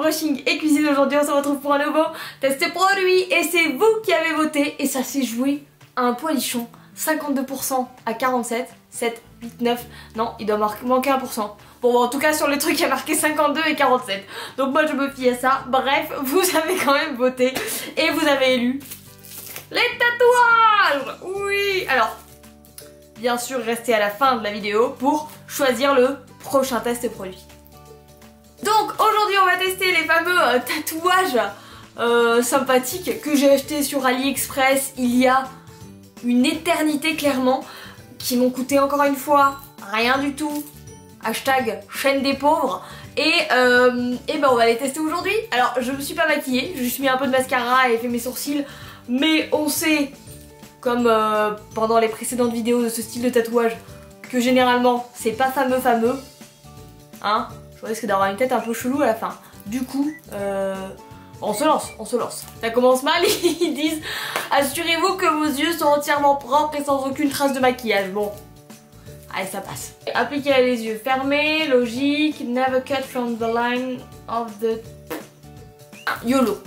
brushing et cuisine. Aujourd'hui on se retrouve pour un nouveau test produit et c'est vous qui avez voté et ça s'est joué à un poilichon. 52% à 47, 7, 8, 9, non il doit manquer 1%. Bon en tout cas sur le truc il y a marqué 52 et 47. Donc moi je me fie à ça. Bref, vous avez quand même voté et vous avez élu les tatouages. Oui. Alors bien sûr restez à la fin de la vidéo pour choisir le prochain test produit. Donc aujourd'hui on va tester les fameux tatouages sympathiques que j'ai achetés sur AliExpress il y a une éternité clairement, qui m'ont coûté encore une fois rien du tout. Hashtag chaîne des pauvres. Et ben on va les tester aujourd'hui. Alors je me suis pas maquillée, j'ai juste mis un peu de mascara et fait mes sourcils. Mais on sait, comme pendant les précédentes vidéos de ce style de tatouage, que généralement c'est pas fameux. Hein, je risque d'avoir une tête un peu chelou à la fin. Du coup, on se lance. Ça commence mal, ils disent assurez-vous que vos yeux sont entièrement propres et sans aucune trace de maquillage. Bon, allez ça passe. Appliquez les yeux fermés, logique, never cut from the line of the... YOLO.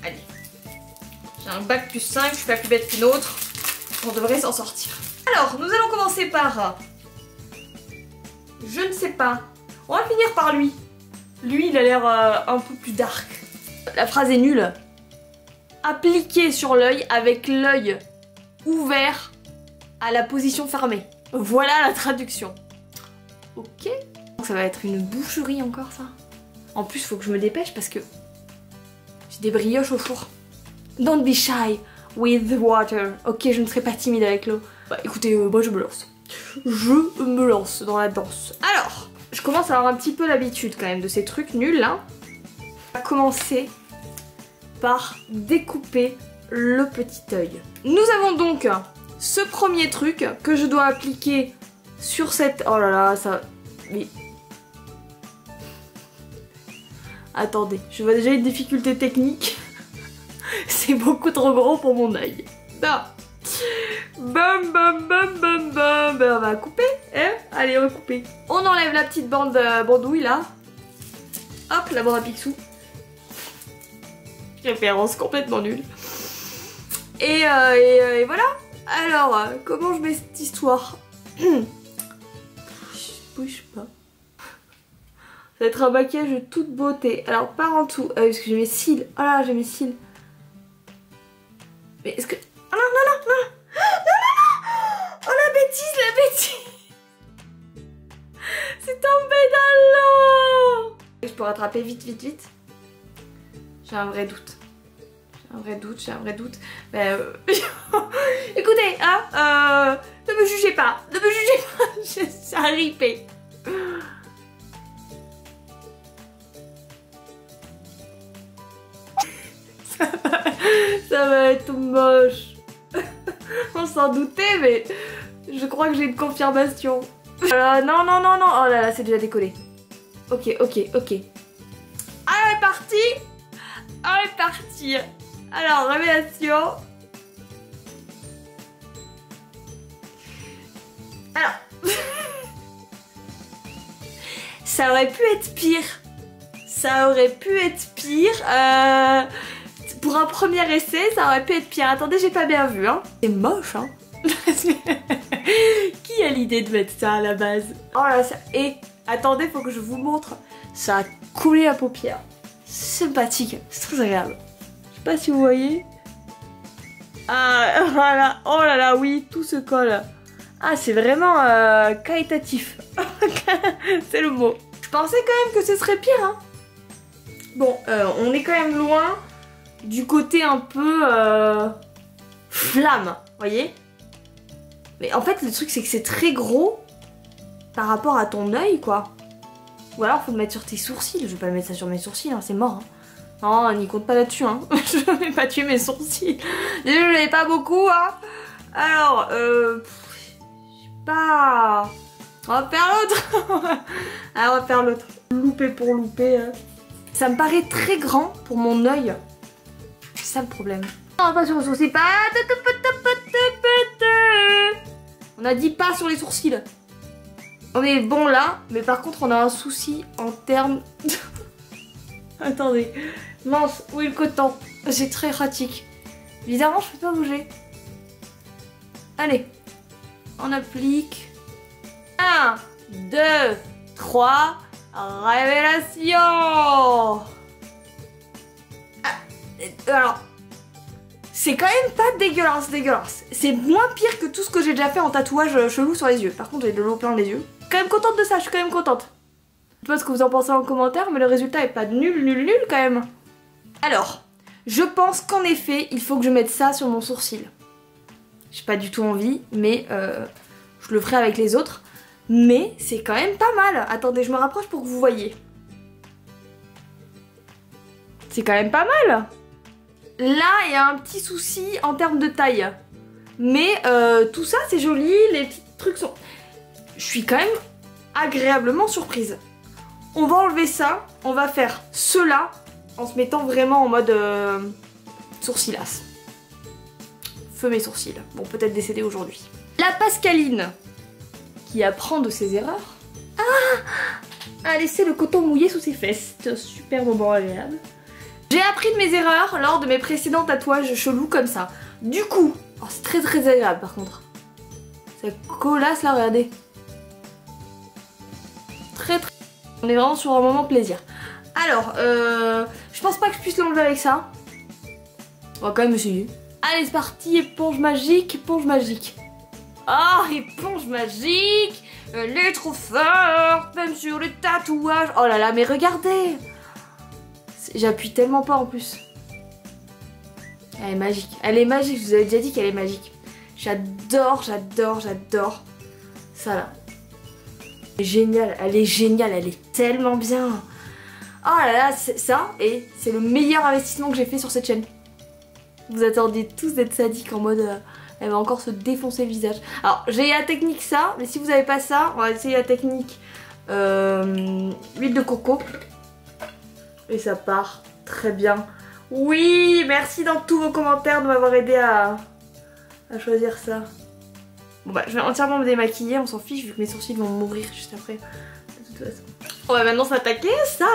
Allez. J'ai un bac plus 5, je suis pas plus bête qu'une autre. On devrait s'en sortir. Alors, nous allons commencer par... Je ne sais pas. On va finir par lui. Lui, il a l'air un peu plus dark. La phrase est nulle. Appliquez sur l'œil avec l'œil ouvert à la position fermée. Voilà la traduction. Ok. Ça va être une boucherie encore ça. En plus, faut que je me dépêche parce que j'ai des brioches au four. Don't be shy with the water. Ok, je ne serai pas timide avec l'eau. Bah écoutez, moi je me lance. Je me lance dans la danse. Alors, je commence à avoir un petit peu l'habitude quand même de ces trucs nuls là. On va commencer par découper le petit œil. Nous avons donc ce premier truc que je dois appliquer sur cette... Oh là là, ça... Mais... Attendez, je vois déjà une difficulté technique. C'est beaucoup trop gros pour mon œil. Non. Bam bam bam bam bam. Ben on va couper, hein. Allez, on va couper. On enlève la petite bande bandouille là. Hop, la bande à Picsou. Référence complètement nulle. Et voilà. Alors, comment je mets cette histoire? Je bouge pas. Ça va être un maquillage de toute beauté. Alors, par en dessous. Parce que j'ai mes cils. Oh là, j'ai mes cils. Mais est-ce que... Oh non. Oh la bêtise. C'est tombé dans l'eau. Je peux rattraper vite. J'ai un vrai doute. Écoutez, hein, ne me jugez pas. C'est un ripé. Ça va être moche. On s'en doutait, mais je crois que j'ai une confirmation. Non. Oh là là, c'est déjà décollé. Ok. Allez, parti. Alors, révélation. Alors. Ça aurait pu être pire. Pour un premier essai, ça aurait pu être pire. Attendez, j'ai pas bien vu, hein. C'est moche, hein. Qui a l'idée de mettre ça à la base? Oh là, ça... Et attendez, faut que je vous montre. Ça a coulé à paupières. Sympathique, c'est très agréable. Je sais pas si vous voyez. Ah, voilà. Oh là là, oui, tout se colle. Ah, c'est vraiment qualitatif. C'est le mot. Je pensais quand même que ce serait pire, hein. Bon, on est quand même loin du côté un peu flamme, voyez. Mais en fait, le truc, c'est que c'est très gros par rapport à ton œil, quoi. Ou alors, faut le mettre sur tes sourcils. Je vais pas le mettre ça sur mes sourcils, hein, c'est mort. Hein. Non, n'y compte pas là-dessus, hein. Je vais pas tuer mes sourcils. Déjà, je n'ai pas beaucoup, hein. Alors, je sais pas... On va faire l'autre. Alors, on va faire l'autre. Louper pour louper. Hein. Ça me paraît très grand pour mon œil. C'est ça le problème. Non, pas sur les sourcils. Pas... On a dit pas sur les sourcils. On est bon là, mais par contre on a un souci en termes Attendez. Mince, où est le coton? C'est très pratique. Bizarrement, je peux pas bouger. Allez. On applique. 1, 2, 3. Révélation. Alors, c'est quand même pas dégueulasse. C'est moins pire que tout ce que j'ai déjà fait en tatouage chelou sur les yeux. Par contre, j'ai de l'eau plein les yeux. Je suis quand même contente de ça, je suis quand même contente. Je sais pas ce que vous en pensez en commentaire, mais le résultat est pas nul quand même. Alors, je pense qu'en effet, il faut que je mette ça sur mon sourcil. J'ai pas du tout envie, mais je le ferai avec les autres. Mais c'est quand même pas mal. Attendez, je me rapproche pour que vous voyez. C'est quand même pas mal. Là, il y a un petit souci en termes de taille. Mais tout ça, c'est joli. Les petits trucs sont... Je suis quand même agréablement surprise. On va enlever ça. On va faire cela en se mettant vraiment en mode sourcilasse. Feu mes sourcils. Bon, peut-être décédé aujourd'hui. La Pascaline, qui apprend de ses erreurs, a laissé le coton mouillé sous ses fesses. C'est un super moment agréable. J'ai appris de mes erreurs lors de mes précédents tatouages chelous comme ça. Du coup, oh, c'est très agréable par contre. Ça colasse là, regardez. Très. On est vraiment sur un moment plaisir. Alors, je pense pas que je puisse l'enlever avec ça. On va quand même essayer. Allez, c'est parti, éponge magique, éponge magique. Oh, éponge magique. Elle est trop forte, même sur les tatouages. Oh là là, mais regardez. J'appuie tellement pas en plus. Elle est magique. Elle est magique, je vous avais déjà dit qu'elle est magique. J'adore ça là. Elle est géniale, elle est tellement bien. Oh là là, ça, et c'est le meilleur investissement que j'ai fait sur cette chaîne. Vous attendiez tous d'être sadique en mode elle va encore se défoncer le visage. Alors j'ai la technique ça, mais si vous n'avez pas ça, on va essayer la technique huile de coco. Et ça part très bien. Oui, merci dans tous vos commentaires de m'avoir aidé à choisir ça. Bon bah je vais entièrement me démaquiller, on s'en fiche vu que mes sourcils vont mourir juste après. De toute façon. On va maintenant s'attaquer à ça.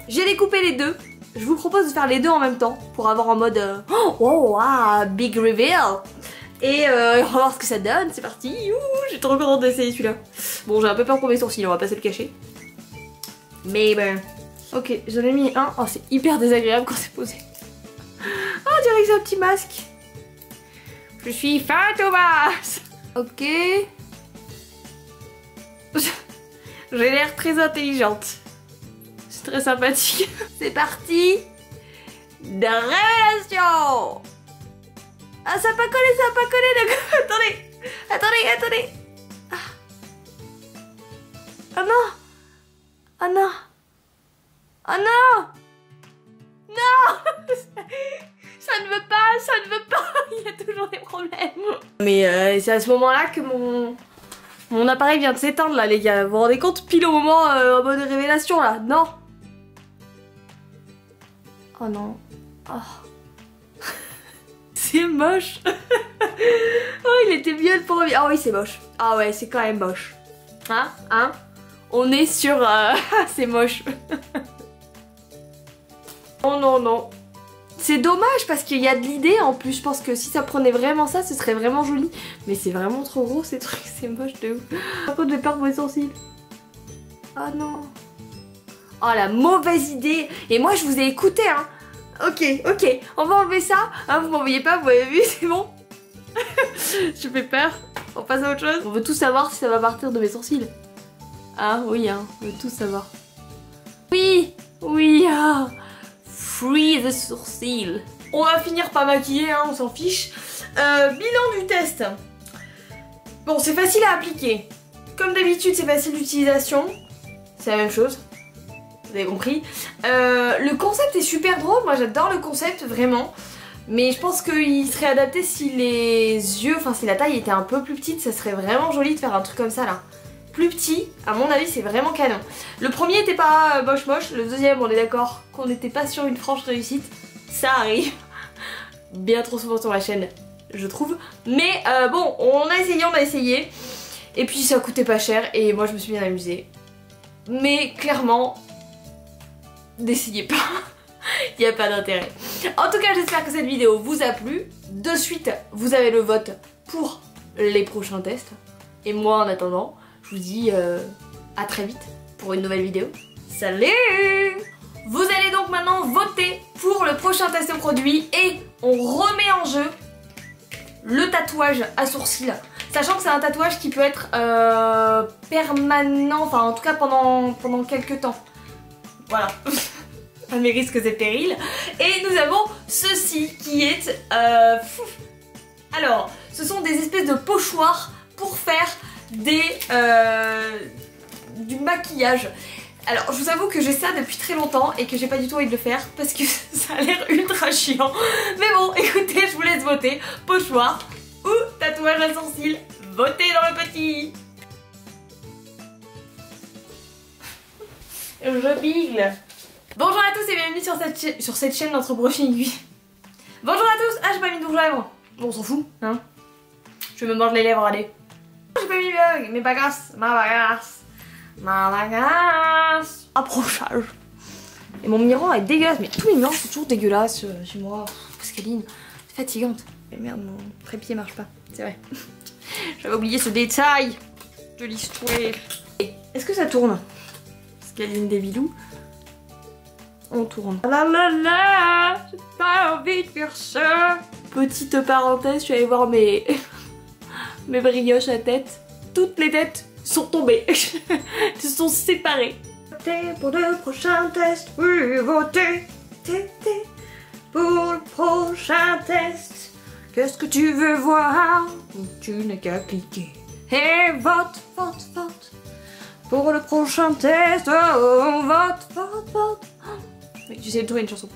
J'ai découpé les deux. Je vous propose de faire les deux en même temps pour avoir en mode oh wow, big reveal. Et on va voir ce que ça donne, c'est parti. J'ai trop contente d'essayer celui-là. Bon, j'ai un peu peur pour mes sourcils, on va pas se le cacher. Mais ben... Ok, j'en ai mis un. Oh, c'est hyper désagréable quand c'est posé. Oh, on dirait que c'est un petit masque. Je suis Fantomas. Ok. J'ai l'air très intelligente. C'est très sympathique. C'est parti. De révélation. Ah, ça n'a pas collé, d'accord. Attendez. Ah. Oh non. Oh non. Oh non. Non. Ça ne veut pas. Il y a toujours des problèmes. Mais c'est à ce moment-là que mon appareil vient de s'éteindre là, les gars. Vous vous rendez compte, pile au moment en mode révélation là. Non. Oh non. Oh. C'est moche. Oh, il était mieux le premier. Ah oui, c'est moche. Ah ouais, c'est quand même moche. Hein on est sur... c'est moche. Oh non. C'est dommage parce qu'il y a de l'idée en plus. Je pense que si ça prenait vraiment ça, ce serait vraiment joli. Mais c'est vraiment trop gros ces trucs. C'est moche de ouf. Par contre, j'ai peur pour mes sourcils. Oh non. Oh la mauvaise idée. Et moi, je vous ai écouté, hein. Ok. On va enlever ça. Hein, vous m'en voyez pas, vous avez vu, c'est bon. Je fais peur. On passe à autre chose. On veut tous savoir si ça va partir de mes sourcils. Ah oui, hein. On veut tous savoir. Oui. Ah. Free the sourcils. On va finir par maquiller, hein, on s'en fiche. Bilan du test. Bon, c'est facile à appliquer. Comme d'habitude, c'est facile d'utilisation. C'est la même chose. Vous avez compris. Le concept est super drôle. Moi, j'adore le concept, vraiment. Mais je pense qu'il serait adapté si les yeux, enfin si la taille était un peu plus petite. Ça serait vraiment joli de faire un truc comme ça, là. Plus petit, à mon avis, c'est vraiment canon. Le premier était pas moche. Le deuxième, on est d'accord qu'on n'était pas sur une franche réussite. Ça arrive bien trop souvent sur ma chaîne, je trouve. Mais bon, on a essayé. Et puis ça coûtait pas cher et moi je me suis bien amusée. Mais clairement, n'essayez pas. Il n'y a pas d'intérêt. En tout cas, j'espère que cette vidéo vous a plu. De suite, vous avez le vote pour les prochains tests. Et moi, en attendant, je vous dis à très vite pour une nouvelle vidéo. Salut! Vous allez donc maintenant voter pour le prochain test produit et on remet en jeu le tatouage à sourcils. Sachant que c'est un tatouage qui peut être permanent, enfin en tout cas pendant quelques temps. Voilà. À mes risques et périls. Et nous avons ceci qui est... Alors, ce sont des espèces de pochoirs pour faire du maquillage. Alors, je vous avoue que j'ai ça depuis très longtemps et que j'ai pas du tout envie de le faire parce que ça a l'air ultra chiant. Mais bon, écoutez, je vous laisse voter. Pochoir ou tatouage à sourcils. Votez dans le petit. Je bigle. Bonjour à tous et bienvenue sur cette chaîne d'Entrebrochis Aiguille. Bonjour à tous. Ah, j'ai pas mis de rouge à lèvres. Bon, on s'en fout, hein. Je me mange les lèvres, allez. J'ai pas mis mes bagages, ma bagasse. Approchage. Et mon miroir est dégueulasse, mais tous les miroirs sont toujours dégueulasses chez moi. Pascaline, c'est fatigante. Mais merde, mon trépied marche pas, c'est vrai. J'avais oublié ce détail de l'histoire. Est-ce que ça tourne? Pascaline des bidous. On tourne. La la la, j'ai pas envie de faire ça. Petite parenthèse, je suis allée voir mes brioches à tête. Toutes les têtes sont tombées. Se sont séparées. Votez pour le prochain test. Oui, votez. Pour le prochain test. Qu'est-ce que tu veux voir? Tu n'as qu'à cliquer. Et vote. Pour le prochain test. Oh, vote. J'essaie de trouver une chanson.